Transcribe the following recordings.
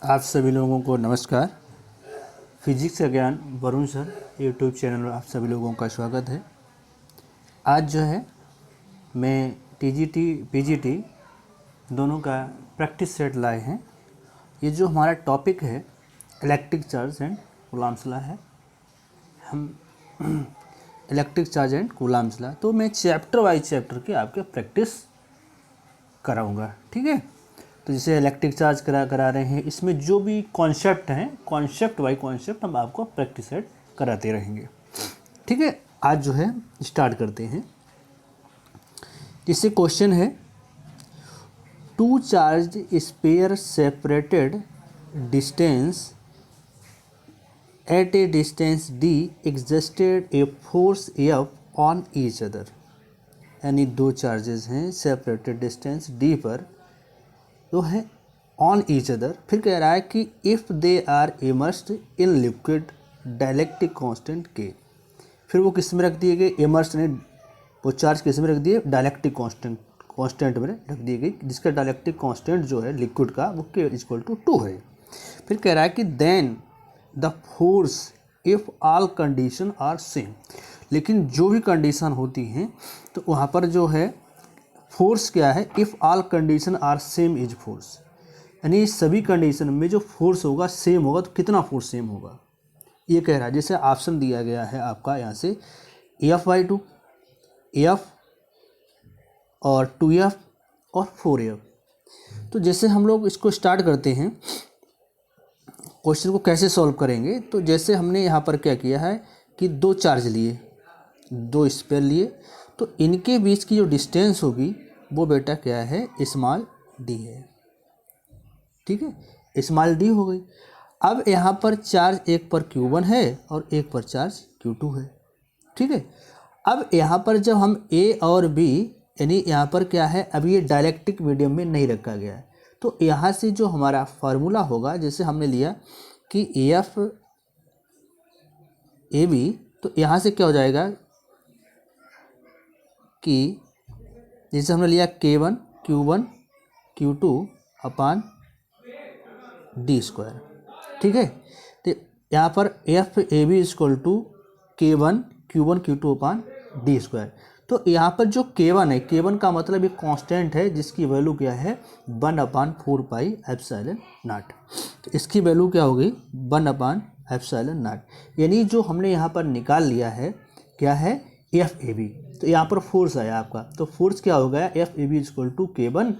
आप सभी लोगों को नमस्कार। फिजिक्स का ज्ञान वरुण सर यूट्यूब चैनल में आप सभी लोगों का स्वागत है। आज जो है मैं टीजीटी पीजीटी दोनों का प्रैक्टिस सेट लाए हैं। ये जो हमारा टॉपिक है electric charge and Coulomb's law है। हम electric charge and Coulomb's law, तो मैं चैप्टर वाइज चैप्टर की आपके प्रैक्टिस कराऊंगा, ठीक है। तो जैसे इलेक्ट्रिक चार्ज करा रहे हैं, इसमें जो भी कॉन्सेप्ट हैं, कॉन्सेप्ट बाई कॉन्सेप्ट हम आपको प्रैक्टिस सेट कराते रहेंगे, ठीक है। आज जो है स्टार्ट करते हैं। जैसे क्वेश्चन है, two charge spare separated distance at a distance d existed a force F on each other. यानी दो चार्जेस हैं सेपरेटेड डिस्टेंस d पर, तो है ऑन ईच अदर। फिर कह रहा है कि if they are immersed in liquid dielectric constant K. फिर वो किस में रख दिए गए? इमर्स्ड ने वो चार्ज किस में रख दिए? डाइलेक्ट्रिक कांस्टेंट में रख दी गई, जिसका डाइलेक्ट्रिक कांस्टेंट जो है लिक्विड का वो K इक्वल टू 2 है। फिर कह रहा है कि then the force if all condition are same. लेकिन जो भी कंडीशन होती हैं तो वहाँ पर जो है फोर्स क्या है? If all condition are same is force. यानी सभी कंडीशन में जो फोर्स होगा सेम होगा, तो कितना फोर्स सेम होगा ये कह रहा है। जैसे ऑप्शन दिया गया है आपका यहाँ से F/2, F और 2F और 4F। तो जैसे हम लोग इसको स्टार्ट करते हैं, क्वेश्चन को कैसे सॉल्व करेंगे। तो जैसे हमने यहाँ पर क्या किया है कि दो चार्ज लिए, दो स्पेयर लिए, तो इनके बीच की जो डिस्टेंस होगी वो बेटा क्या है? स्मॉल डी है, ठीक है। स्मॉल डी हो गई। अब यहाँ पर चार्ज एक पर Q1 है और एक पर चार्ज Q2 है, ठीक है। अब यहाँ पर जब हम A और B, यानी यहाँ पर क्या है, अभी ये डाइलेक्ट्रिक मीडियम में नहीं रखा गया है, तो यहाँ से जो हमारा फार्मूला होगा, जैसे हमने लिया कि AF AB, तो यहाँ से क्या हो जाएगा कि जैसे हमने लिया K1 Q1 Q2 upon D square, ठीक है। तो यहाँ पर FAB equal to K1 Q1 Q2 upon D square. तो यहाँ पर जो K1 है, K1 का मतलब एक कांस्टेंट है जिसकी वैल्यू क्या है? 1/4πε0। तो इसकी वैल्यू क्या होगी? 1/ε0। यानी जो हमने यहाँ पर निकाल लिया है क्या है? FAB। तो यहाँ पर फोर्स आया आपका, तो फोर्स क्या हो गया? FAB equal to K1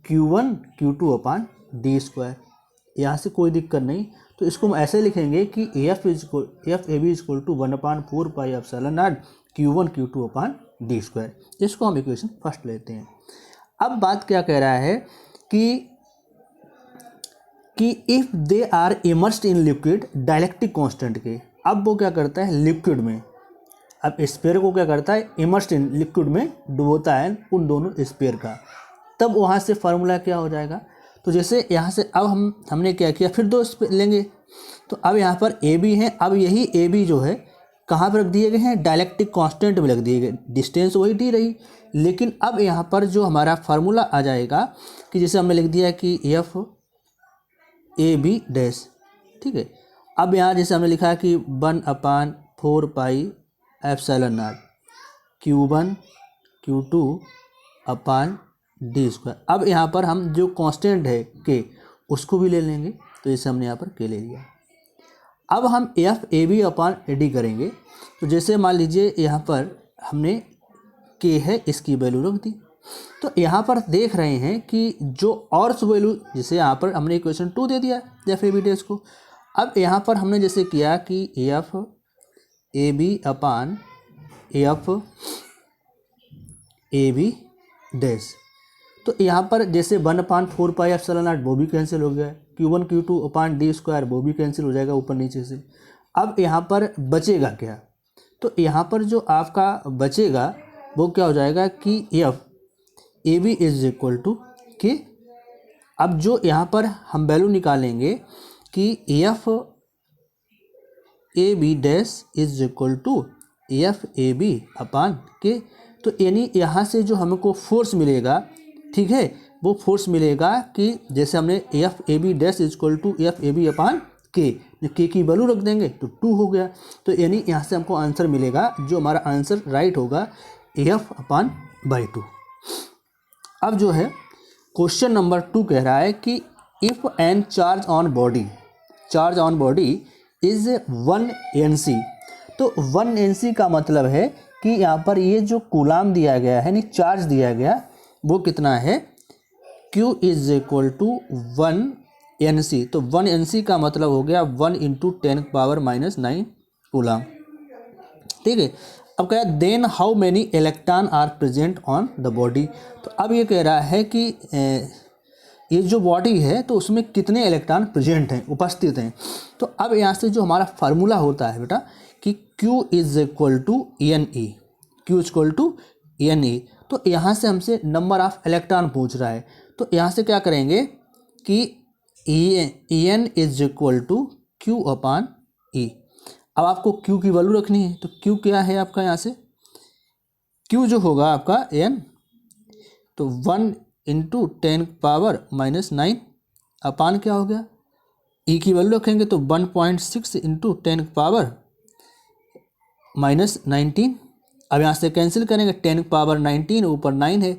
Q1 Q2 upon D square. यहाँ से कोई दिक्कत नहीं, तो इसको हम ऐसे लिखेंगे कि FAB equal to 1/4πε0 Q1 Q2 upon D square. इसको हम इक्वेशन फर्स्ट लेते हैं। अब बात क्या कह रहा है कि if they are immersed in liquid dielectric constant K. अब वो क्या करता है? लिक्विड में, अब स्पेयर को क्या करता है? इमर्स्ड इन लिक्विड में डुबोता है उन दोनों स्पेयर का। तब वहाँ से फार्मूला क्या हो जाएगा? तो जैसे यहाँ से अब हमने क्या किया, फिर दो लेंगे, तो अब यहाँ पर ए बी है। अब यही ए बी जो है कहाँ पर रख दिए गए हैं? डाइलेक्ट्रिक कांस्टेंट में रख दिए गए, डिस्टेंस वही डी रही। लेकिन अब यहाँ पर जो हमारा फार्मूला आ जाएगा कि जैसे हमने लिख दिया कि FAB डैश, ठीक है। अब यहाँ जैसे हमने लिखा कि 1/4πε0 Q1 Q2 upon D square. अब यहाँ पर हम जो कांस्टेंट है के उसको भी ले लेंगे, तो जैसे हमने यहाँ पर के ले लिया। अब हम FAB अपान AD करेंगे, तो जैसे मान लीजिए यहाँ पर हमने के है इसकी वैल्यू रख दी, तो यहाँ पर देख रहे हैं कि जो और वैल्यू, जैसे यहाँ पर हमने इक्वेशन 2 दे दिया FAB डैश को। अब यहाँ पर हमने जैसे किया कि FAB अपान FAB डैश, तो यहाँ पर जैसे 1/4πε0 वो भी कैंसिल हो गया, Q1 Q2 upon D square वो भी कैंसिल हो जाएगा ऊपर नीचे से। अब यहाँ पर बचेगा क्या? तो यहाँ पर जो आपका बचेगा वो क्या हो जाएगा कि FAB इज इक्वल टू के। अब जो यहाँ पर हम वैल्यू निकालेंगे कि FAB dash is equal to FAB upon K, तो यानी यहाँ से जो हमको फोर्स मिलेगा, ठीक है, वो फोर्स मिलेगा कि जैसे हमने F A B dash equal to F A B upon k की वैल्यू रख देंगे तो 2 हो गया। तो यानी यहाँ से हमको आंसर मिलेगा, जो हमारा आंसर राइट होगा एफ अपान बाई 2। अब जो है क्वेश्चन नंबर 2 कह रहा है कि if an charge on body is 1 NC। तो 1 NC का मतलब है कि यहाँ पर ये जो कूलाम दिया गया है यानी चार्ज दिया गया वो कितना है, Q is equal to 1 NC। तो 1 NC का मतलब हो गया 1 × 10⁻⁹ कूलाम। ठीक है। अब कह रहा है then how many electron are present on the body. तो अब ये कह रहा है कि ये जो बॉडी है तो उसमें कितने इलेक्ट्रॉन प्रेजेंट हैं, उपस्थित हैं। तो अब यहाँ से जो हमारा फार्मूला होता है बेटा कि Q is equal to NE, Q equal to NE। तो यहाँ से हमसे नंबर ऑफ इलेक्ट्रॉन पूछ रहा है, तो यहाँ से क्या करेंगे कि En is equal to Q upon E। अब आपको Q की वैल्यू रखनी है, तो Q क्या है आपका, यहाँ से Q जो होगा आपका N, तो 1 × 10⁻⁹ अपान क्या हो गया, E की वैल्यू रखेंगे तो 1.6 × 10⁻⁹। अब यहाँ से कैंसिल करेंगे, 10⁻⁹ ऊपर 9 है,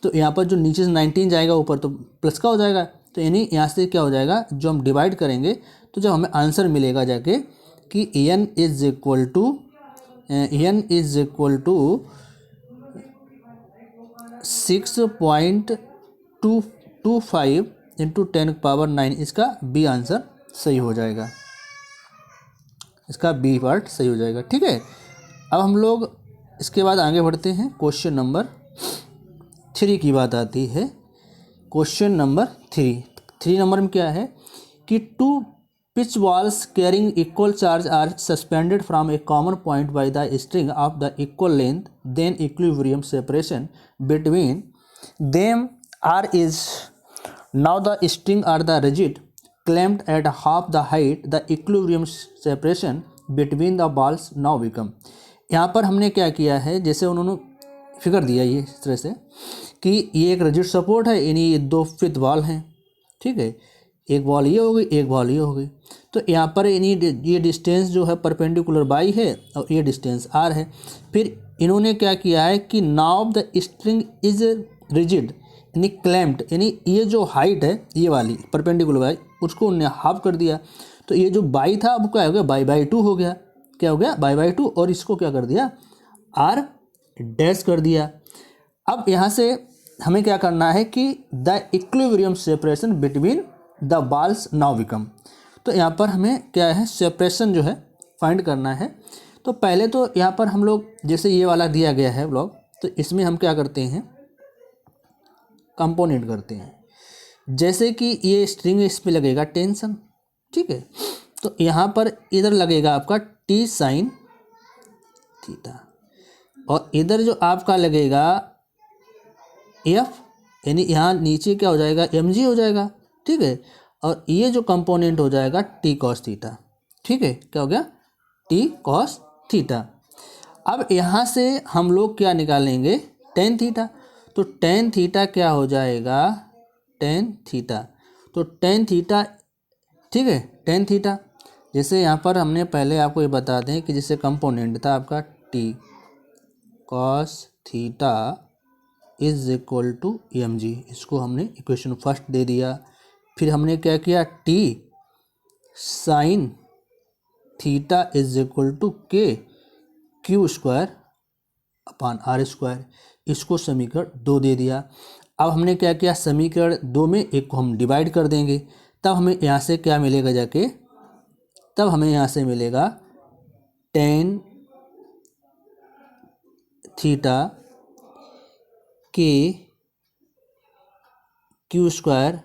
तो यहाँ पर जो नीचे से 19 जाएगा ऊपर तो प्लस का हो जाएगा। तो यानी यहाँ से क्या हो जाएगा, जो हम डिवाइड करेंगे तो जब हमें आंसर मिलेगा जाके कि n इज इक्वल टू 6.225 × 10⁻⁹, इसका बी आंसर सही हो जाएगा, इसका बी पार्ट सही हो जाएगा। ठीक है। अब हम लोग इसके बाद आगे बढ़ते हैं, क्वेश्चन नंबर 3 की बात आती है। क्वेश्चन नंबर 3 नंबर में क्या है कि 2 pitch balls carrying equal charge are suspended from a common point by the string of the equal length, then equilibrium separation between them is now the string are the rigid clamped at half the height, the equilibrium separation between the balls now become। यहाँ पर हमने क्या किया है, जैसे उन्होंने figure दिया ये इस तरह से कि ये एक रिजिड सपोर्ट है, यानी ये 2 फिफ्थ बॉल हैं। ठीक है, एक बॉल ये हो गई, एक बॉल ये हो गई। तो यहाँ पर ये डिस्टेंस जो है परपेंडिकुलर बाई है और ये डिस्टेंस आर है। फिर इन्होंने क्या किया है कि now the string is rigid यानी क्लैम्प्ड, यानी ये जो हाइट है ये वाली परपेंडिकुलर बाई उसको उन्होंने हाफ कर दिया। तो ये जो बाई था अब क्या हो गया, बाई 2 हो गया। क्या हो गया, बाई 2, और इसको क्या कर दिया, आर डैश कर दिया। अब यहाँ से हमें क्या करना है कि the equilibrium separation between the balls now become. तो यहाँ पर हमें क्या है, सेपरेशन जो है फाइंड करना है। तो पहले तो यहाँ पर हम लोग जैसे ये वाला दिया गया है ब्लॉक, तो इसमें हम क्या करते हैं, कंपोनेंट करते हैं। जैसे कि ये स्ट्रिंग इस पे लगेगा टेंशन। ठीक है, तो यहाँ पर इधर लगेगा आपका टी साइन थीटा, और इधर जो आपका लगेगा एफ, यानी यहाँ नीचे क्या हो जाएगा, एम जी हो जाएगा। ठीक है, और ये जो कंपोनेंट हो जाएगा टी कॉस थीटा। ठीक है, क्या हो गया, टी कॉस थीटा। अब यहाँ से हम लोग क्या निकालेंगे, टेन थीटा। तो टेन थीटा क्या हो जाएगा, टेन थीटा। तो टेन थीटा, ठीक है, टेन थीटा। जैसे यहाँ पर हमने पहले आपको ये बता दें कि जैसे कंपोनेंट था आपका T cos theta is equal to M जी, इसको हमने इक्वेशन फर्स्ट दे दिया। फिर हमने क्या किया, T sine theta is equal to k Q square upon r square, इसको समीकरण 2 दे दिया। अब हमने क्या किया, समीकरण 2 में एक को हम डिवाइड कर देंगे, तब हमें यहाँ से क्या मिलेगा जाके, तब हमें यहाँ से मिलेगा tan theta K Q square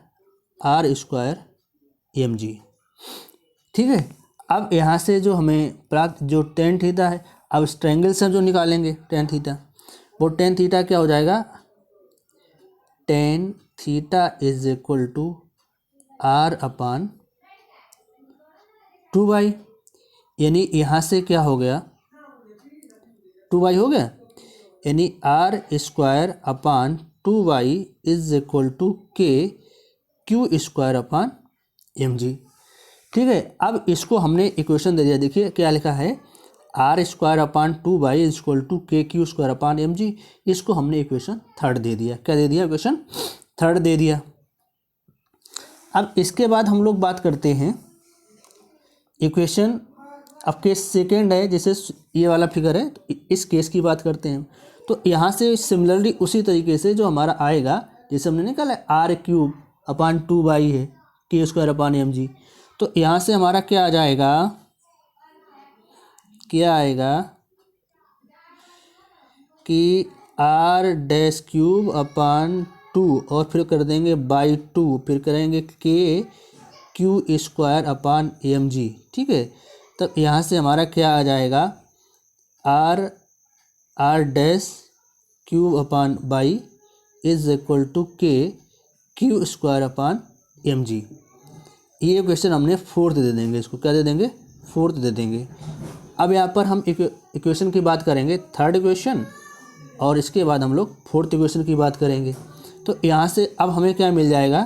R square M जी। ठीक है, अब यहाँ से जो हमें प्राप्त जो टेन थीटा है, अब इस ट्रायंगल से जो निकालेंगे टेन थीटा, वो टेन थीटा क्या हो जाएगा, tan theta is equal to R upon 2y, यानी यहाँ से क्या हो गया, 2y हो गया, यानी r square upon 2y is equal to k Q square upon m जी। ठीक है, अब इसको हमने इक्वेशन दे दिया, देखिए क्या लिखा है, r square upon 2y is equal to k Q square upon m जी। इसको हमने इक्वेशन थर्ड दे दिया। क्या दे दिया? इक्वेशन थर्ड दे दिया। अब इसके बाद हम लोग बात करते हैं इक्वेशन, अब केस सेकेंड है, जैसे ये वाला फिगर है, तो इस केस की बात करते हैं। तो यहाँ से सिमिलरली उसी तरीके से जो हमारा आएगा, जैसे हमने निकाला आर क्यूब अपॉन 2y है के स्क्वायर अपॉन एम जी, तो यहाँ से हमारा क्या आ जाएगा, क्या आएगा कि आर डैश क्यूब अपॉन 2 और फिर कर देंगे बाई 2, फिर करेंगे k Q square upon m जी। ठीक है, तब यहाँ से हमारा क्या आ जाएगा, r dash cube upon by is equal to k Q square upon m g. ये क्वेश्चन हमने फोर्थ दे देंगे, इसको क्या दे देंगे, फोर्थ दे देंगे। अब यहाँ पर हम इक्वेशन की बात करेंगे, थर्ड इक्वेशन, और इसके बाद हम लोग फोर्थ इक्वेशन की बात करेंगे। तो यहाँ से अब हमें क्या मिल जाएगा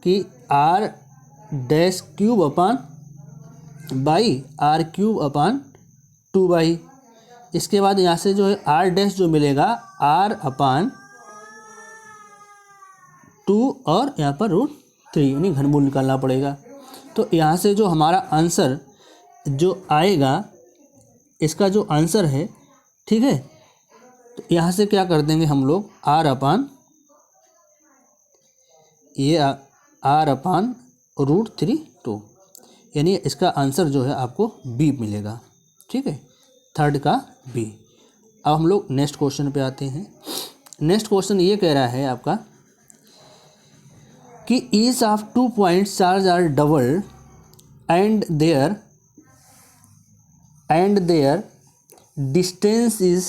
कि R dash cube upon by R cube upon 2y। इसके बाद यहाँ से जो है आर डैश जो मिलेगा आर अपॉन 2 और यहाँ पर √3, यानी घनमूल निकालना पड़ेगा। तो यहाँ से जो हमारा आंसर जो आएगा, इसका जो आंसर है, ठीक है, तो यहाँ से क्या कर देंगे हम लोग, आर अपॉन ये आर अपॉन √3 2, यानी इसका आंसर जो है आपको बी मिलेगा। ठीक है, थर्ड का बी। अब हम लोग नेक्स्ट क्वेश्चन पे आते हैं। नेक्स्ट क्वेश्चन ये कह रहा है आपका कि each of 2 points charge are double and their distance is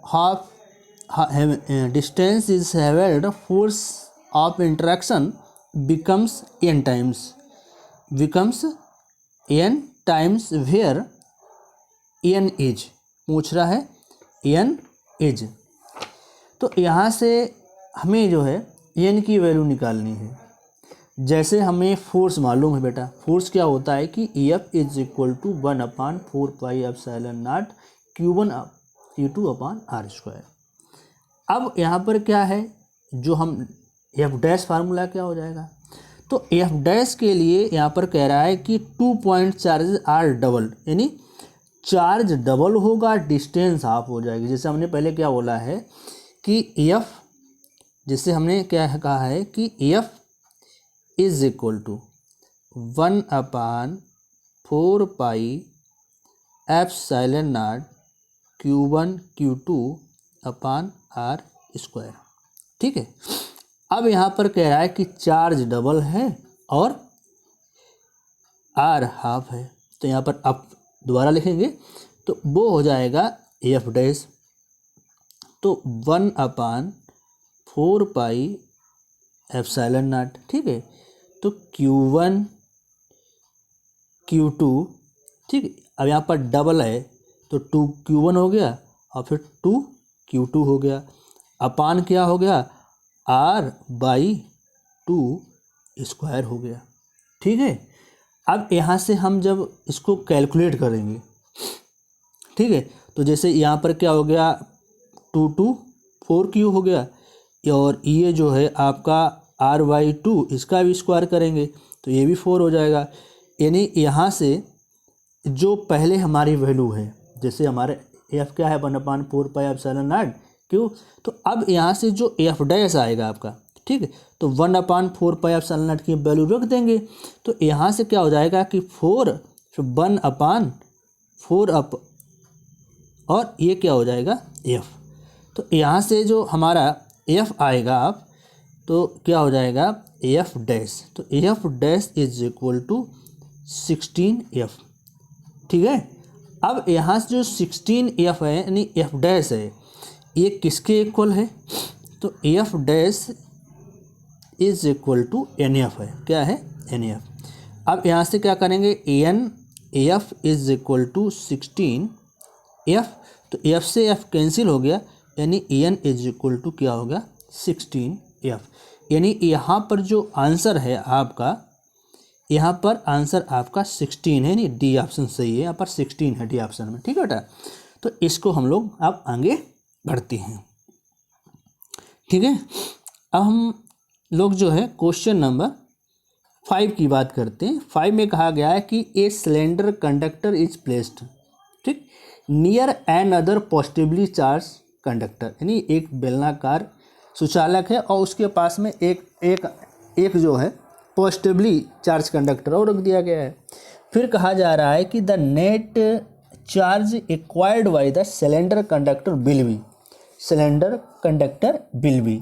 half, distance is held, force of interaction becomes n times where n is, पूछ रहा है n is। तो यहाँ से हमें जो है n की वैल्यू निकालनी है। जैसे हमें फोर्स मालूम है बेटा, फोर्स क्या होता है कि F is equal to 1/4πε0 Q1 Q2 upon r square. अब यहाँ पर क्या है, जो हम एफ डैश फार्मूला क्या हो जाएगा, तो एफ डैश के लिए यहाँ पर कह रहा है कि 2 पॉइंट चार्ज आर डबल, यानी चार्ज डबल होगा, डिस्टेंस हाफ हो जाएगी। जैसे हमने पहले क्या बोला है कि एफ, जैसे हमने क्या कहा है कि F is equal to 1/4πε0 Q1 Q2 upon r square. ठीक है, अब यहाँ पर कह रहा है कि चार्ज डबल है और आर हाफ है, तो यहाँ पर अब दोबारा लिखेंगे तो वो हो जाएगा एफ डैश, तो 1/4πε0। ठीक है, तो Q1 Q2, ठीक है, अब यहाँ पर डबल है तो 2Q1 हो गया और फिर 2Q2 हो गया, अपान क्या हो गया, R/2 स्क्वायर हो गया। ठीक है, अब यहाँ से हम जब इसको कैलकुलेट करेंगे, ठीक है, तो जैसे यहाँ पर क्या हो गया, 2 4Q हो गया, और ये जो है आपका R/2 इसका भी स्क्वायर करेंगे तो ये भी 4 हो जाएगा। यानी यहाँ से जो पहले हमारी वैल्यू है, जैसे हमारे एफ क्या है 1/4πε0 क्यों, तो अब यहाँ से जो एफ डैश आएगा आपका, ठीक है, तो 1/4πε0 की वैल्यू रख देंगे, तो यहाँ से क्या हो जाएगा कि 4 1/4 अप और ये क्या हो जाएगा एफ। तो यहाँ से जो हमारा एफ आएगा आप, तो क्या हो जाएगा एफ डैश, तो F dash is equal to 16F। ठीक है, अब यहाँ से जो 16F है यानी एफ डैश है, ये किसके इक्वल है, तो F dash is equal to NF है, क्या है NF। अब यहाँ से क्या करेंगे, NF is equal to 16F, तो F से F कैंसिल हो गया, यानी एन इज इक्वल टू क्या होगा 16F। यानी यहाँ पर जो आंसर है आपका, यहाँ पर आंसर आपका 16 है, नहीं डी ऑप्शन सही है, यहाँ पर 16 है डी ऑप्शन में। ठीक है बेटा, तो इसको हम लोग अब आगे बढ़ते हैं। ठीक है, अब हम लोग जो है क्वेश्चन नंबर 5 की बात करते हैं। 5 में कहा गया है कि a cylinder conductor is placed, ठीक, near an other positively charge conductor, यानी एक बेलनाकार सुचालक है और उसके पास में एक जो है पॉजिटिवली चार्ज कंडक्टर और रख दिया गया है। फिर कहा जा रहा है कि the net charge acquired by the cylinder conductor will be, cylinder conductor will be.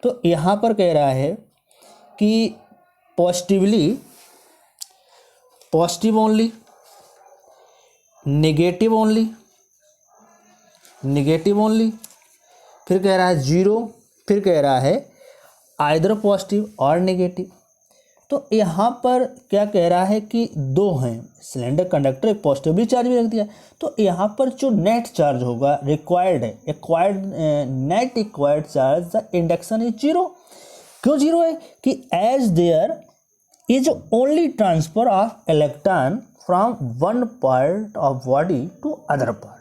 तो यहाँ पर कह रहा है कि पॉजिटिव ओनली, नेगेटिव ओनली, फिर कह रहा है जीरो, फिर कह रहा है आइदर पॉजिटिव और नेगेटिव। तो यहाँ पर क्या कह रहा है कि दो हैं, सिलेंडर कंडक्टर एक पॉजिटिवली चार्ज भी रख दिया। तो यहाँ पर जो नेट चार्ज होगा रिक्वायर्ड है, net acquired charge the induction is zero. क्यों जीरो है कि as there is only transfer of electron from one part of body to other part,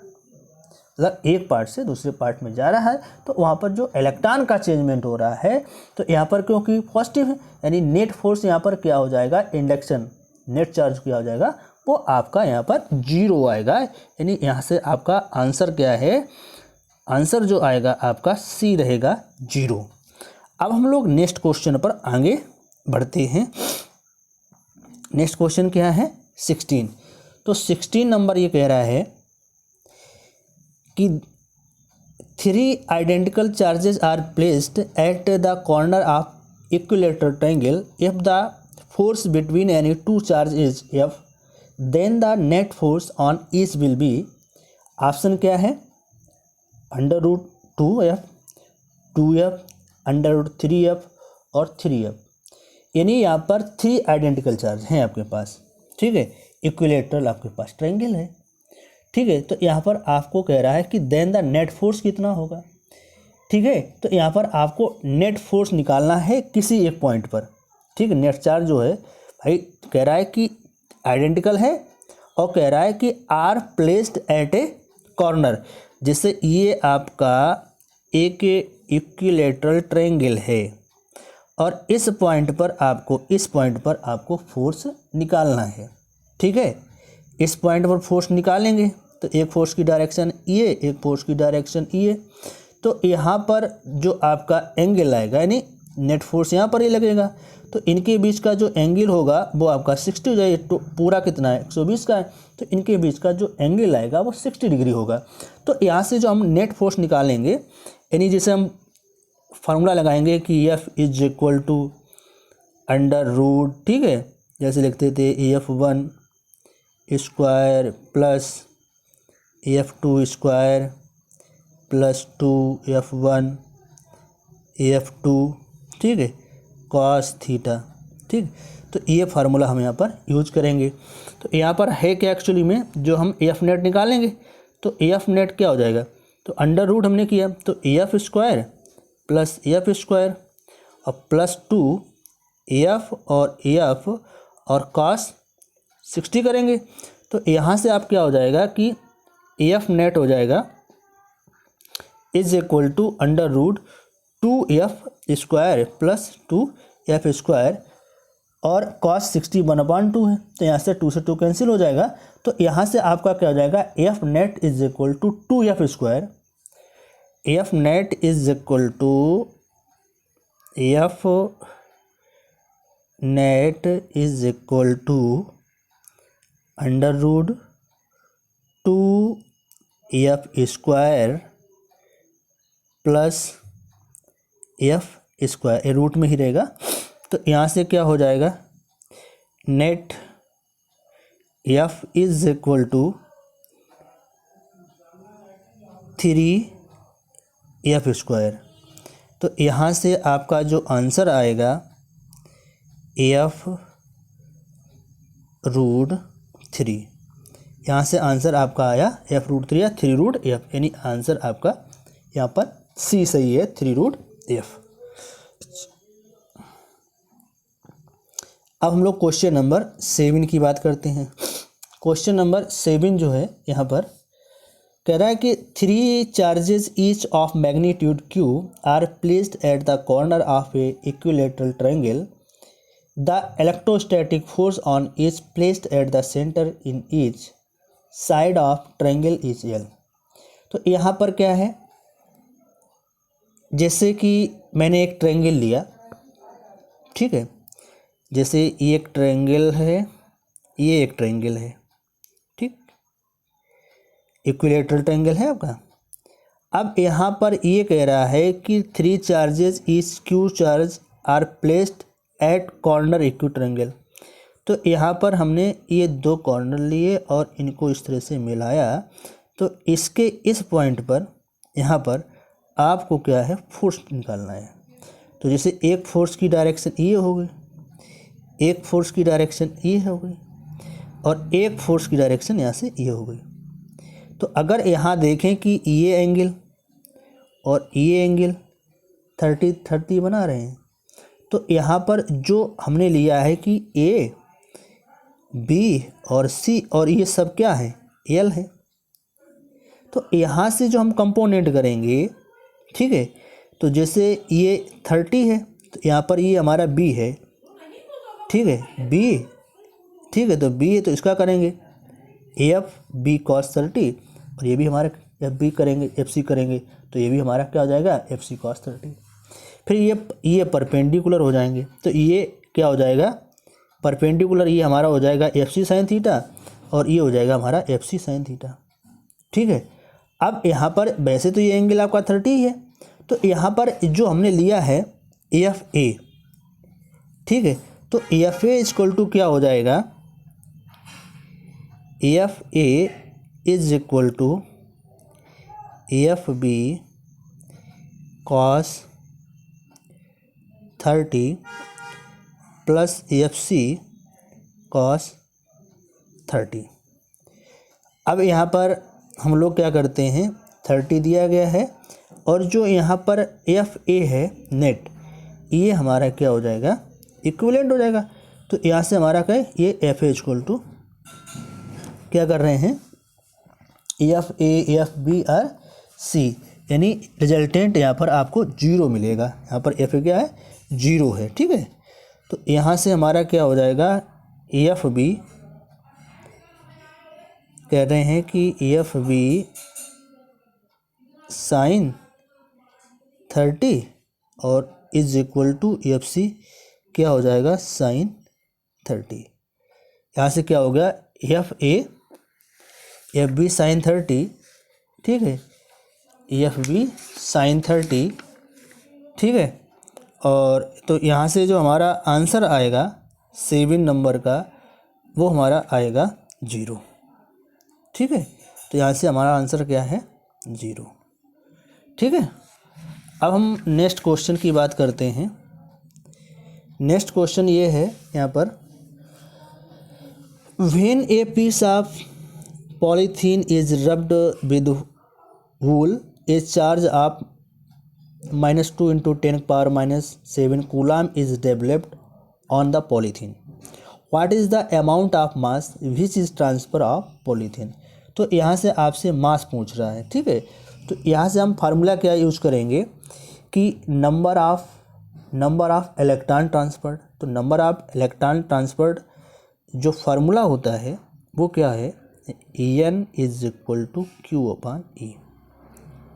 मतलब एक पार्ट से दूसरे पार्ट में जा रहा है तो वहाँ पर जो इलेक्ट्रॉन का चेंजमेंट हो रहा है, तो यहाँ पर क्योंकि पॉजिटिव है यानी नेट फोर्स यहाँ पर क्या हो जाएगा, इंडक्शन नेट चार्ज क्या हो जाएगा, वो आपका यहाँ पर जीरो आएगा। यानी यहाँ से आपका आंसर क्या है, आंसर जो आएगा आपका सी रहेगा जीरो। अब हम लोग नेक्स्ट क्वेश्चन पर आगे बढ़ते हैं। नेक्स्ट क्वेश्चन क्या है 16। तो 16 नंबर ये कह रहा है कि 3 identical charges are placed at the corner of equilateral triangle if the force between any two charge is F, then the net force on each will be. Option क्या है, √2F, 2F, √3F और 3F। यानी यहाँ पर 3 identical charge हैं आपके पास, ठीक है, इक्विलेटरल आपके पास ट्रायंगल है, ठीक है। तो यहाँ पर आपको कह रहा है कि देन द नेट फोर्स कितना होगा, ठीक है। तो यहाँ पर आपको नेट फोर्स निकालना है किसी एक पॉइंट पर, ठीक है। नेट चार्ज जो है भाई कह रहा है कि आइडेंटिकल है और कह रहा है कि are placed at a corner, जिससे ये आपका एक इक्विलेटरल ट्रायंगल है और इस पॉइंट पर आपको फोर्स निकालना है, ठीक है। इस पॉइंट पर फोर्स निकालेंगे तो एक फोर्स की डायरेक्शन ये, एक फोर्स की डायरेक्शन ये। तो यहाँ पर जो आपका एंगल आएगा यानी नेट फोर्स यहाँ पर ही लगेगा, तो इनके बीच का जो एंगल होगा वो आपका 60 हो जाए। तो पूरा कितना है 120 का है, तो इनके बीच का जो एंगल आएगा वो 60 डिग्री होगा। तो यहाँ से जो हम नेट फोर्स निकालेंगे यानी जैसे हम फार्मूला लगाएंगे कि F इज इक्वल टू √, ठीक है, जैसे लिखते थे F1 square plus F2 square plus 2F1 F2, ठीक है, cos थीटा, ठीक। तो ये फार्मूला हम यहाँ पर यूज करेंगे। तो यहाँ पर है क्या एक्चुअली में, जो हम F नेट निकालेंगे तो F नेट क्या हो जाएगा, तो √ हमने किया तो F square plus F square और प्लस 2F और cos 60 करेंगे। तो यहाँ से आप क्या हो जाएगा कि F नेट हो जाएगा is equal to √2F square plus 2F square और cos 60 1/2 है, तो यहाँ से 2 से 2 कैंसिल हो जाएगा। तो यहाँ से आपका क्या हो जाएगा, F net is equal to 2F square, F net is equal to F net is equal to √2F square plus F square, ये रूट में ही रहेगा। तो यहाँ से क्या हो जाएगा, net F is equal to 3F square. तो यहाँ से आपका जो आंसर आएगा F √3, यहाँ से आंसर आपका आया F √3 या 3 √F, यानी आंसर आपका यहाँ पर सी सही है, 3√f। अब हम लोग क्वेश्चन नंबर 7 की बात करते हैं। क्वेश्चन नंबर 7 जो है यहाँ पर कह रहा है कि 3 charges each of magnitude q are placed at the corner of a equilateral triangle. The electrostatic force on each placed at the centre in each side of triangle is L। तो यहाँ पर क्या है, जैसे कि मैंने एक ट्रायंगल लिया, ठीक है, जैसे ये एक ट्रायंगल है, ये एक ट्रायंगल है, ठीक, इक्विलेटरल ट्रायंगल है आपका। अब यहाँ पर ये कह रहा है कि 3 charges each q charge are placed at corner equi triangle. तो यहाँ पर हमने ये 2 कॉर्नर लिए और इनको इस तरह से मिलाया, तो इसके इस पॉइंट पर यहाँ पर आपको क्या है, फोर्स निकालना है। तो जैसे एक फोर्स की डायरेक्शन ये हो गई, एक फोर्स की डायरेक्शन ये हो गई, और एक फोर्स की डायरेक्शन यहाँ से ये हो गई। तो अगर यहाँ देखें कि ये एंगल और ये एंगल 30 बना रहे हैं, तो यहाँ पर जो हमने लिया है कि ए बी और सी और ये सब क्या है, एल है। तो यहाँ से जो हम कंपोनेंट करेंगे, ठीक है, तो जैसे ये 30 है तो यहाँ पर ये हमारा बी है, ठीक है, बी, ठीक है, तो बी है तो इसका करेंगे एफ बी कॉस 30, और ये भी हमारा एफ बी करेंगे, एफ सी करेंगे, तो ये भी हमारा क्या हो जाएगा, एफ सी कॉस 30। फिर ये परपेंडिकुलर हो जाएंगे, तो ये क्या हो जाएगा, परपेंडिकुलर, ये हमारा हो जाएगा एफ सी साइन थीटा, और ये हो जाएगा हमारा एफ सी साइन थीटा, ठीक है। अब यहाँ पर वैसे तो ये एंगल आपका 30 है, तो यहाँ पर जो हमने लिया है एफ ए, ठीक है, तो एफ ए इक्वल टू क्या हो जाएगा, F A is equal to F B cos 30 plus F C cos 30। अब यहाँ पर हम लोग क्या करते हैं, 30 दिया गया है, और जो यहाँ पर एफ ए है नेट, ये हमारा क्या हो जाएगा, इक्विवेलेंट हो जाएगा। तो यहाँ से हमारा क्या है, ये एफ ए इक्वल टू क्या कर रहे हैं, F A F B or C, यानी रिजल्टेंट यहाँ पर आपको 0 मिलेगा। यहाँ पर एफ ए क्या है, 0 है, ठीक है। तो यहाँ से हमारा क्या हो जाएगा, एफ बी कह रहे हैं कि एफ बी साइन 30 और is equal to F C क्या हो जाएगा, साइन 30। यहाँ से क्या हो गया, एफ बी साइन 30, ठीक है, एफ बी साइन 30, ठीक है। और तो यहाँ से जो हमारा आंसर आएगा 7 नंबर का, वो हमारा आएगा 0, ठीक है। तो यहाँ से हमारा आंसर क्या है, 0, ठीक है। अब हम नेक्स्ट क्वेश्चन की बात करते हैं। नेक्स्ट क्वेश्चन ये है यहाँ पर, when a piece of polythene is rubbed with wool, a charge of -2 × 10⁻⁷ coulomb is developed on the polythene. What is the amount of mass which is transfer of polythene. तो यहाँ से आपसे मास पूछ रहा है, ठीक है। तो यहाँ से हम फार्मूला क्या यूज करेंगे कि नंबर ऑफ इलेक्ट्रॉन ट्रांसफर्ड। तो नंबर ऑफ इलेक्ट्रॉन ट्रांसफर्ड जो फार्मूला होता है वो क्या है, N is equal to Q/E,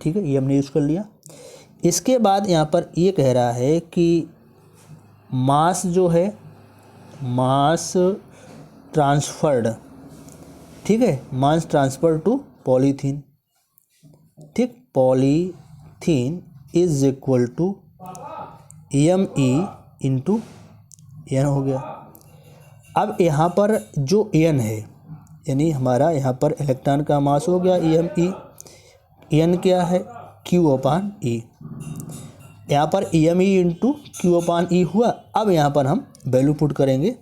ठीक है, ये हमने यूज़ कर लिया। इसके बाद यहाँ पर ये कह रहा है कि मास जो है, मास ट्रांसफर्ड, ठीक है, मास ट्रांसफर टू पॉलीथीन, ठीक, polythene is equal to ME into N हो गया। अब यहाँ पर जो एन है, यानी हमारा यहाँ पर इलेक्ट्रॉन का मास हो गया ME, एन क्या है, Q/E। यहाँ पर ME इंटू Q/E हुआ। अब यहाँ पर हम वैल्यू पुट करेंगे।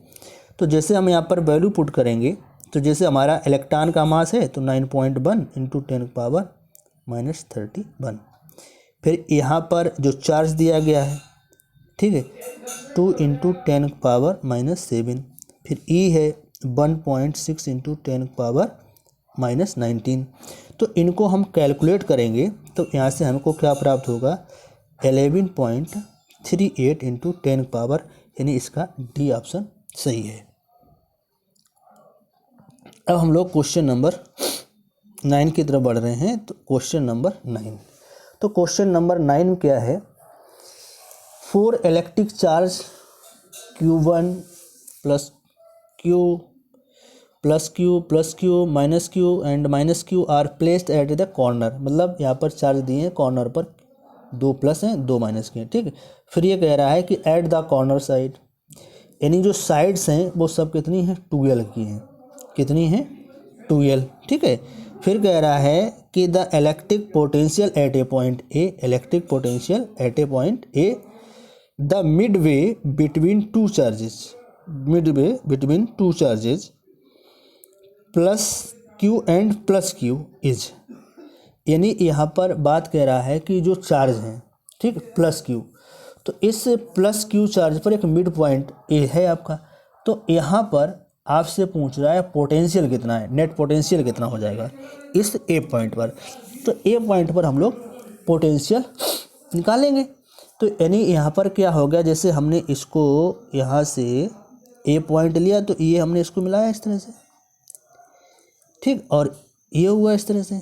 तो जैसे हम यहाँ पर वैल्यू पुट करेंगे, तो जैसे हमारा इलेक्ट्रॉन का मास है तो 9.1 × 10⁻31, फिर यहाँ पर जो चार्ज दिया गया है, ठीक है, 2 × 10⁻⁻7, फिर E है 1.6 × 10⁻⁻19। तो इनको हम कैलकुलेट करेंगे तो यहाँ से हमको क्या प्राप्त होगा, 11.38 × 10 यानी इसका डी ऑप्शन सही है। अब हम लोग क्वेश्चन नंबर 9 की तरफ बढ़ रहे हैं। तो क्वेश्चन नंबर 9, तो क्वेश्चन नंबर 9 क्या है, 4 electric charge Q1 plus Q plus Q plus Q minus Q and minus Q are placed at the corner, मतलब यहाँ पर चार्ज दिए हैं, कॉर्नर पर 2 प्लस हैं 2 माइनस के हैं, ठीक है। फिर ये कह रहा है कि एट द कॉर्नर साइड, यानी जो साइड्स हैं वो सब कितनी हैं, 12 की हैं, कितनी हैं, 12, ठीक है। फिर कह रहा है कि the electric potential at A point A, electric potential at A point A, the Midway between two charges, Midway between two charges plus Q and plus Q is, यानी यहाँ पर बात कह रहा है कि जो चार्ज हैं, ठीक, प्लस Q, तो इस प्लस Q चार्ज पर एक मिड पॉइंट ए है आपका, तो यहाँ पर आपसे पूछ रहा है पोटेंशियल कितना है, नेट पोटेंशियल कितना हो जाएगा इस ए पॉइंट पर। तो ए पॉइंट पर हम लोग पोटेंशियल निकालेंगे। तो यानी यहाँ पर क्या हो गया, जैसे हमने इसको यहाँ से ए पॉइंट लिया तो ये हमने इसको मिलाया इस तरह से, ठीक, और ये हुआ इस तरह से।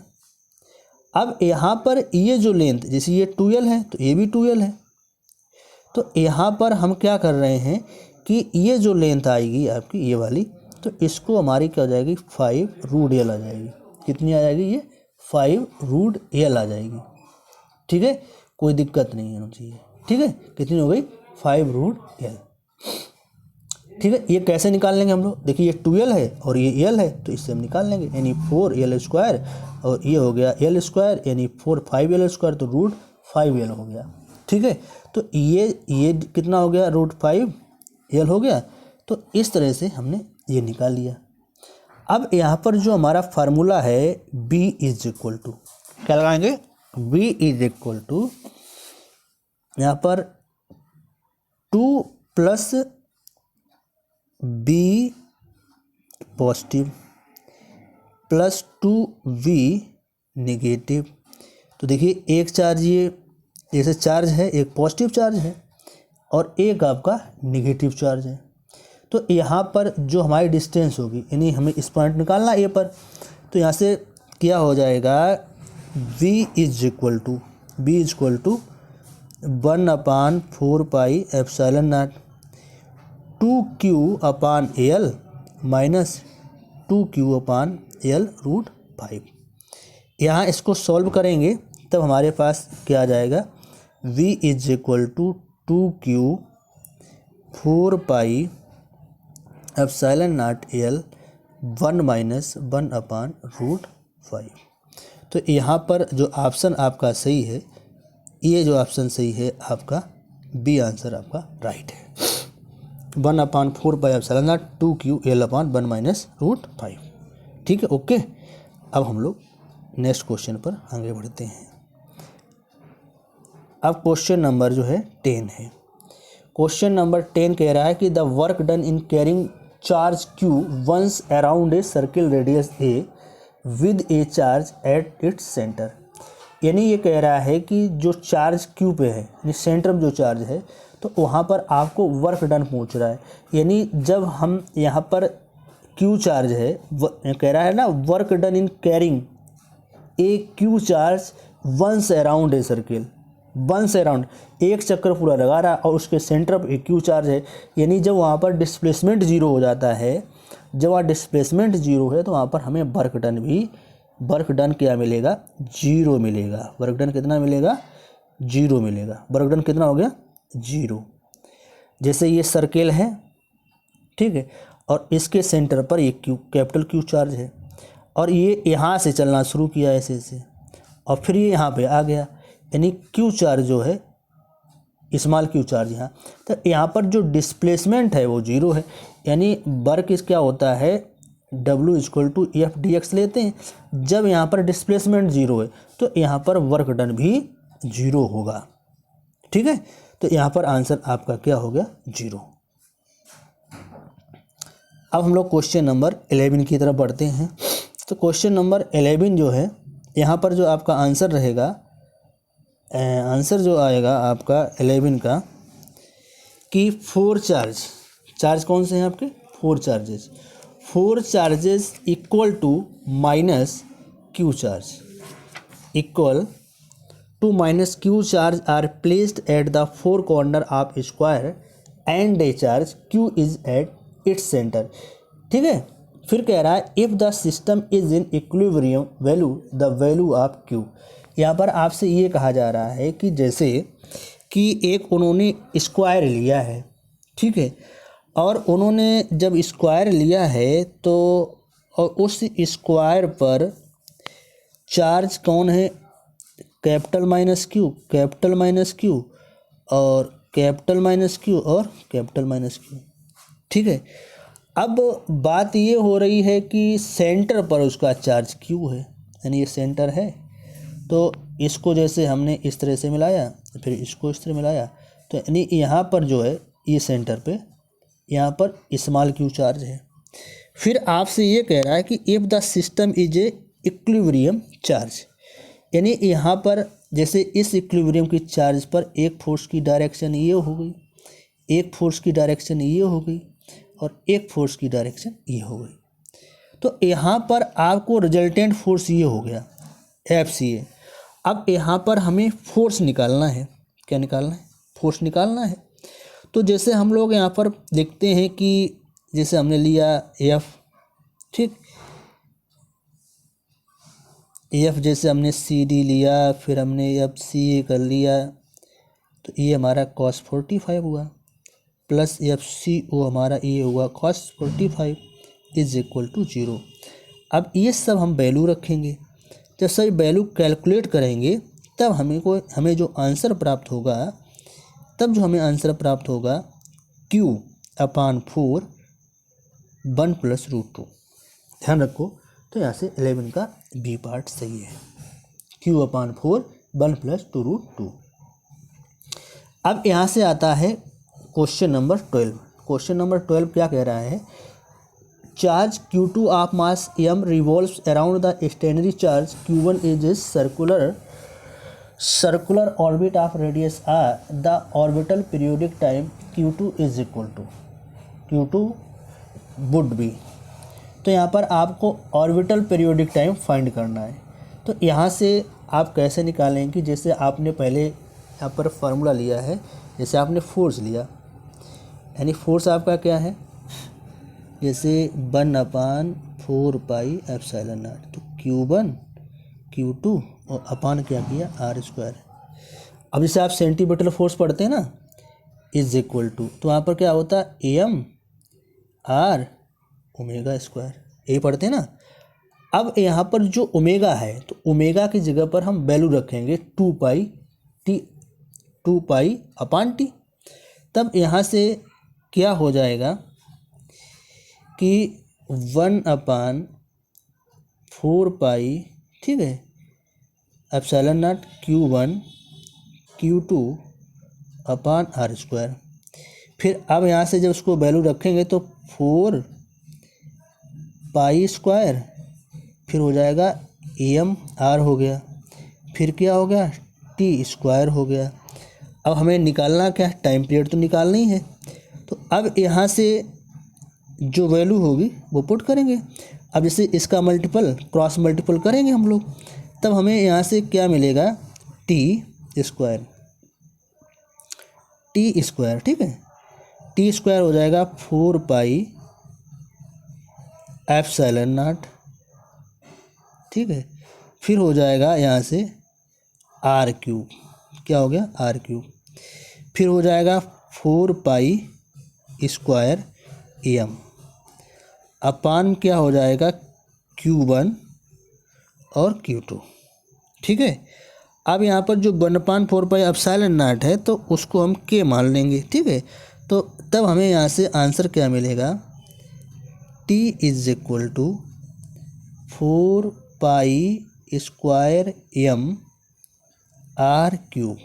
अब यहाँ पर ये जो लेंथ, जैसे ये 12 है तो ये भी 12 है, तो यहाँ पर हम क्या कर रहे हैं कि ये जो लेंथ आएगी आपकी ये वाली, तो इसको हमारी क्या हो जाएगी, 5√L आ जाएगी। कितनी आ जाएगी, ये 5√L आ जाएगी, ठीक है, कोई दिक्कत नहीं होनी चाहिए, ठीक है। कितनी हो गई, 5√L, ठीक है। ये कैसे निकाल लेंगे हम लोग, देखिए ये 12 है और ये L है, तो इससे हम निकाल लेंगे, यानी 4L² और ये हो गया L² यानी 5L², तो √5L हो गया, ठीक है। तो ये कितना हो गया, √5L हो गया। तो इस तरह से हमने ये निकाल लिया। अब यहाँ पर जो हमारा फार्मूला है B = क्या लगाएंगे, B = यहाँ पर 2 + B positive plus 2V negative. तो देखिए एक चार्ज, ये जैसे चार्ज है, एक पॉजिटिव चार्ज है और एक आपका नेगेटिव चार्ज है। तो यहाँ पर जो हमारी डिस्टेंस होगी, यानी हमें इस पॉइंट निकालना ए पर, तो यहाँ से क्या हो जाएगा, V = 1/4πε0 2Q/L माइनस 2Q/L √5। यहाँ इसको सॉल्व करेंगे तब हमारे पास क्या आ जाएगा, V = 2Q 4πε0L 1 - 1/√5। तो यहाँ पर जो ऑप्शन आपका सही है, ये जो ऑप्शन सही है आपका बी आंसर आपका राइट है, 1/4πε0 2Q/L/1 - √5, ठीक है, ओके। अब हम लोग नेक्स्ट क्वेश्चन पर आगे बढ़ते हैं। अब क्वेश्चन नंबर जो है 10 है। क्वेश्चन नंबर 10 कह रहा है कि the work done in carrying charge Q once around a circle radius A with a charge at its centre. यानी ये कह रहा है कि जो चार्ज Q पे है, यानी सेंटर में जो चार्ज है, तो वहाँ पर आपको वर्क डन पूछ रहा है। यानी जब हम यहाँ पर Q चार्ज है, कह रहा है ना, work done in carrying a Q charge once around a circle, once around एक चक्कर पूरा लगा रहा है और उसके सेंटर पर Q चार्ज है। यानी जब वहाँ पर डिस्प्लेसमेंट जीरो हो जाता है, जब वहाँ डिस्प्लेसमेंट जीरो है, तो वहाँ पर हमें वर्क डन क्या मिलेगा, जीरो मिलेगा। वर्क डन कितना मिलेगा, जीरो मिलेगा। वर्क डन कितना हो गया, जीरो। जैसे ये सर्किल है, ठीक है, और इसके सेंटर पर ये कैपिटल Q चार्ज है और ये यहाँ से चलना शुरू किया ऐसे और फिर ये यहाँ पे आ गया, यानी Q चार्ज जो है, स्मॉल Q चार्ज यहाँ, तो यहाँ पर जो डिस्प्लेसमेंट है वो जीरो है। यानी वर्क इस क्या होता है, W = F dx लेते हैं। जब यहाँ पर डिस्प्लेसमेंट जीरो है तो यहाँ पर वर्क डन भी 0 होगा। ठीक है, तो यहाँ पर आंसर आपका क्या हो गया, 0। अब हम लोग क्वेश्चन नंबर 11 की तरफ बढ़ते हैं। तो क्वेश्चन नंबर 11 जो है, यहाँ पर जो आपका आंसर रहेगा, आंसर जो आएगा आपका 11 का कि 4 चार्ज कौन से हैं आपके, 4 charges equal to minus Q charge, equal to minus Q charge are placed at the 4 corner of square and a charge Q is at its centre. ठीक है, फिर कह रहा है if the system is in equilibrium value the value of Q. यहाँ पर आपसे ये कहा जा रहा है कि जैसे कि एक उन्होंने स्क्वायर लिया है, ठीक है, और उन्होंने जब स्क्वायर लिया है तो और उस स्क्वायर पर चार्ज कौन है, capital minus Q, capital minus Q और कैपिटल माइनस क्यू और कैपिटल माइनस क्यू। ठीक है, अब बात ये हो रही है कि सेंटर पर उसका चार्ज क्यू है, यानी ये सेंटर है, तो इसको जैसे हमने इस तरह से मिलाया, फिर इसको इस तरह मिलाया, तो यानी यहाँ पर जो है ये सेंटर पे यहाँ पर स्मॉल क्यू चार्ज है। फिर आपसे ये कह रहा है कि if the system is a equilibrium charge, यानी यहाँ पर जैसे इस इक्विलिब्रियम की चार्ज पर एक फोर्स की डायरेक्शन ये हो गई, एक फोर्स की डायरेक्शन ये हो गई और एक फोर्स की डायरेक्शन ये हो गई, तो यहाँ पर आपको रिजल्टेंट फोर्स ये हो गया FCA। अब यहाँ पर हमें फोर्स निकालना है, क्या निकालना है, फोर्स निकालना है। तो जैसे हम लोग यहाँ पर देखते हैं कि जैसे हमने लिया F, ठीक, F जैसे हमने CD लिया, फिर हमने FCA कर लिया, तो ये हमारा cos 45 हुआ, प्लस FCO हमारा ये हुआ cos 45 इज इक्वल टू 0। अब ये सब हम वैल्यू रखेंगे, जब सभी वैल्यू कैलकुलेट करेंगे तब हमें जो आंसर प्राप्त होगा, Q अपान 4 1 + √2। ध्यान रखो, तो यहाँ से 11 का बी पार्ट सही है, Q अपान 4 1 + √2। अब यहाँ से आता है क्वेश्चन नंबर 12। क्वेश्चन नंबर 12 क्या कह रहा है, charge Q2 of mass m revolves around the stationary charge Q1 is a circular orbit of radius r. The orbital periodic time Q2 is equal to Q2 would be। तो यहाँ पर आपको orbital periodic time find करना है। तो यहाँ से आप कैसे निकालेंगे, जैसे आपने पहले यहाँ पर फार्मूला लिया है, जैसे आपने फोर्स लिया, यानी फोर्स आपका क्या है, जैसे 1/4 पाई एप्सिलॉन नॉट, तो Q1 Q2 और अपान क्या किया r²। अब जैसे आप सेंटीमीटर फोर्स पढ़ते हैं ना, इज इक्वल टू, तो वहाँ पर क्या होता है AM r ω², यही पढ़ते हैं ना। अब यहाँ पर जो ओमेगा है, तो ओमेगा की जगह पर हम वैल्यू रखेंगे 2 पाई अपान टी। तब यहाँ से क्या हो जाएगा कि 1/4 पाई, ठीक है, epsilon not Q1 Q2 upon r²। फिर अब यहाँ से जब उसको वैल्यू रखेंगे तो 4 पाई स्क्वायर, फिर हो जाएगा AM r हो गया, फिर क्या हो गया T² हो गया। अब हमें निकालना क्या है, टाइम पीरियड तो निकालना ही है। तो अब यहाँ से जो वैल्यू होगी वो पुट करेंगे। अब जैसे इसका मल्टीपल क्रॉस मल्टीपल करेंगे हम लोग, तब हमें यहाँ से क्या मिलेगा, T², ठीक है, T² हो जाएगा 4 पाई एप्सिलॉन नॉट, ठीक है, फिर हो जाएगा यहाँ से r³, क्या हो गया r³, फिर हो जाएगा 4 पाई स्क्वायर AM अपान क्या हो जाएगा Q1 और Q2, ठीक है। अब यहाँ पर जो 1/4 पाई एप्सिलॉन नॉट है तो उसको हम K मान लेंगे, ठीक है। तो तब हमें यहाँ से आंसर क्या मिलेगा, T is equal to 4 pi square M r cube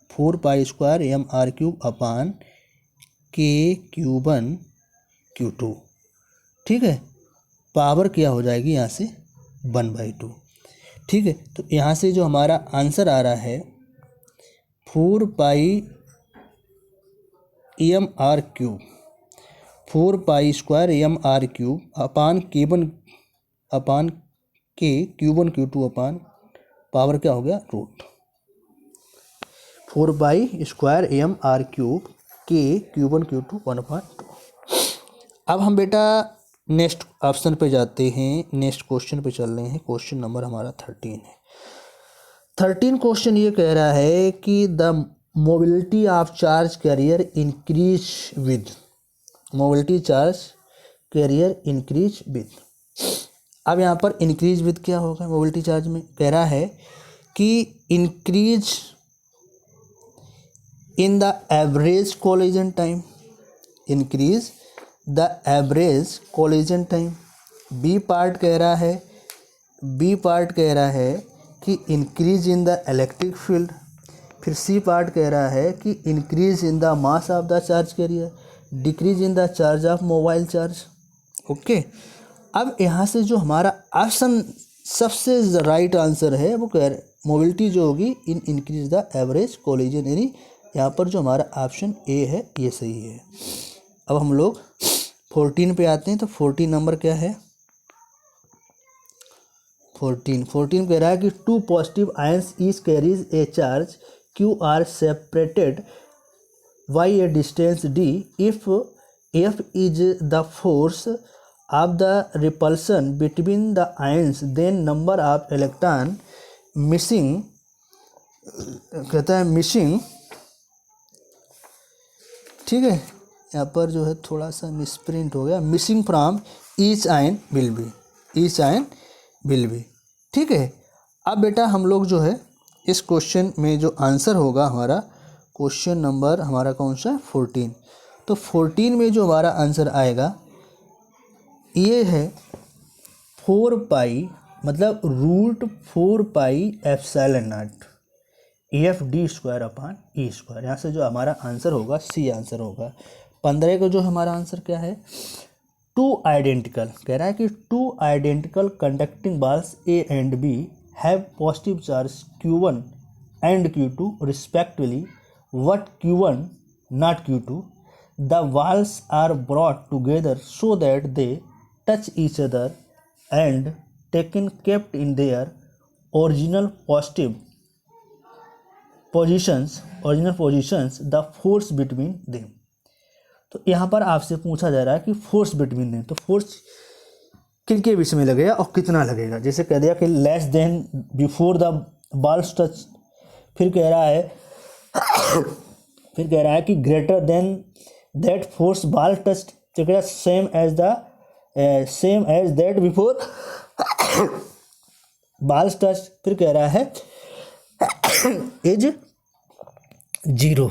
4π² upon K³ ठीक है, पावर क्या हो जाएगी यहाँ से 1/2। ठीक है, तो यहाँ से जो हमारा आंसर आ रहा है 4π mr³ 4π² upon K³ upon power क्या हो गया रूट 4π² mr³ K³ 1/2। अब हम बेटा नेक्स्ट ऑप्शन पे जाते हैं, नेक्स्ट क्वेश्चन पे चल रहे हैं। क्वेश्चन नंबर हमारा 13 है। 13 क्वेश्चन ये कह रहा है कि the mobility of charge carrier increase with, mobility charge carrier increase with. अब यहाँ पर इंक्रीज विद क्या होगा मोबिलिटी चार्ज में, कह रहा है कि increase in the average collision time, increase the average collision time. B part कह रहा है कि increase in the electric field. फिर सी पार्ट कह रहा है कि increase in the mass of the charge carrier, decrease in the charge of mobile charge. Okay, अब यहाँ से जो हमारा ऑप्शन सबसे राइट आंसर है वो कह रहा है मोबिलिटी जो होगी in increase the average collision, यानी यहाँ पर जो हमारा ऑप्शन ए है ये सही है। अब हम लोग 14 पे आते हैं। तो 14 नंबर क्या है 14 कह रहा है कि 2 positive ions each carries a charge Q are separated by a distance D if F is the force of the repulsion between the ions then number of electron missing, कहता है मिसिंग। ठीक है, यहाँ पर जो है थोड़ा सा मिसप्रिंट हो गया, missing from each ion will be. ठीक है, अब बेटा हम लोग जो है इस क्वेश्चन में जो आंसर होगा हमारा, क्वेश्चन नंबर हमारा कौन सा है 14। तो 14 में जो हमारा आंसर आएगा ये है 4π मतलब √4πε0 FD² अपॉन E²। यहाँ से जो हमारा आंसर होगा सी आंसर होगा। 15 का जो हमारा आंसर क्या है 2 आइडेंटिकल, कह रहा है कि 2 identical conducting balls A and B have positive charge Q1 and Q2 respectively what Q1 not Q2, the balls are brought together so that they touch each other and taken kept in their original positions the force between them। तो यहाँ पर आपसे पूछा जा रहा है कि force between them, तो फोर्स किनके बीच में लगेगा और कितना लगेगा। जैसे कह दिया कि less than before the balls touch, फिर कह रहा है कि greater than that force ball touch, तो कह रहा है same as that before balls touch, फिर कह रहा है इज 0।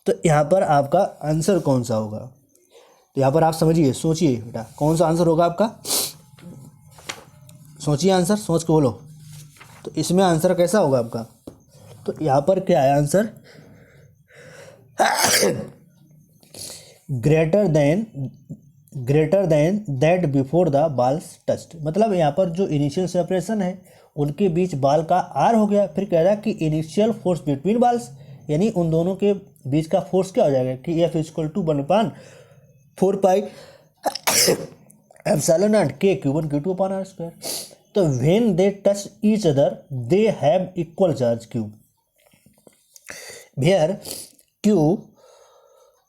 तो यहाँ पर आपका आंसर कौन सा होगा, तो यहाँ पर आप समझिए, सोचिए बेटा कौन सा आंसर होगा आपका, सोचिए आंसर, सोच के बोलो। तो इसमें आंसर कैसा होगा आपका, तो यहाँ पर क्या है answer greater than that before the balls touched, मतलब यहाँ पर जो इनिशियल सेपरेशन है उनके बीच बाल का आर हो गया। फिर कह रहा है कि इनिशियल फोर्स बिटवीन बाल्स, यानी उन दोनों के बीच का फोर्स क्या हो जाएगा कि F = 1/4πε0 K³ 1Q2/r²। तो when they touch each other they have equal charge Q,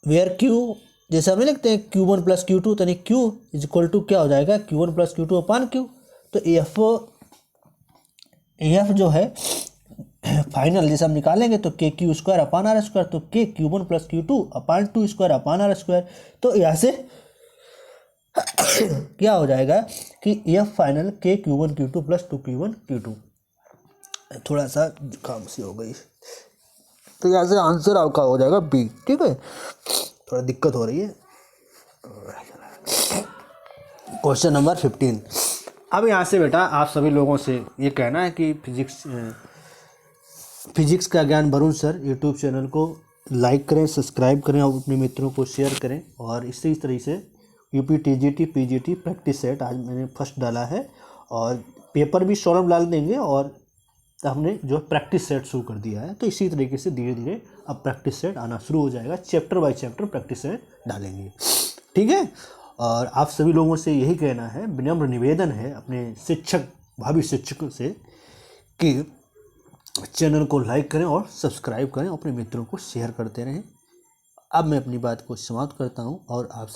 where Q जैसे हम लिखते हैं Q1 + Q2, तो Q = क्या हो जाएगा Q1 + Q2/Q। तो F जो है फाइनल जैसे हम निकालेंगे तो K² तो K³ 1 + Q2/2²/r²। तो यहाँ से क्या हो जाएगा कि F final K³ 1Q2 + 2Q1Q2। थोड़ा सा खामोशी हो गई, तो यहाँ से आंसर आपका हो जाएगा बी। ठीक है, थोड़ा दिक्कत हो रही है। Question number 15। अब यहाँ से बेटा आप सभी लोगों से ये कहना है कि फिजिक्स का ज्ञान वरुण सर यूट्यूब चैनल को लाइक करें, सब्सक्राइब करें और अपने मित्रों को शेयर करें। और इसी तरह से UP TGT PGT practice set आज मैंने फर्स्ट डाला है और पेपर भी सौरभ डाल देंगे और हमने जो प्रैक्टिस सेट शुरू कर दिया है। तो इसी तरीके से धीरे धीरे अब प्रैक्टिस सेट आना शुरू हो जाएगा, chapter by chapter practice set डालेंगे, ठीक है। और आप सभी लोगों से यही कहना है, विनम्र निवेदन है अपने शिक्षक भावी शिक्षकों से कि चैनल को लाइक करें और सब्सक्राइब करें, अपने मित्रों को शेयर करते रहें। अब मैं अपनी बात को समाप्त करता हूं और आप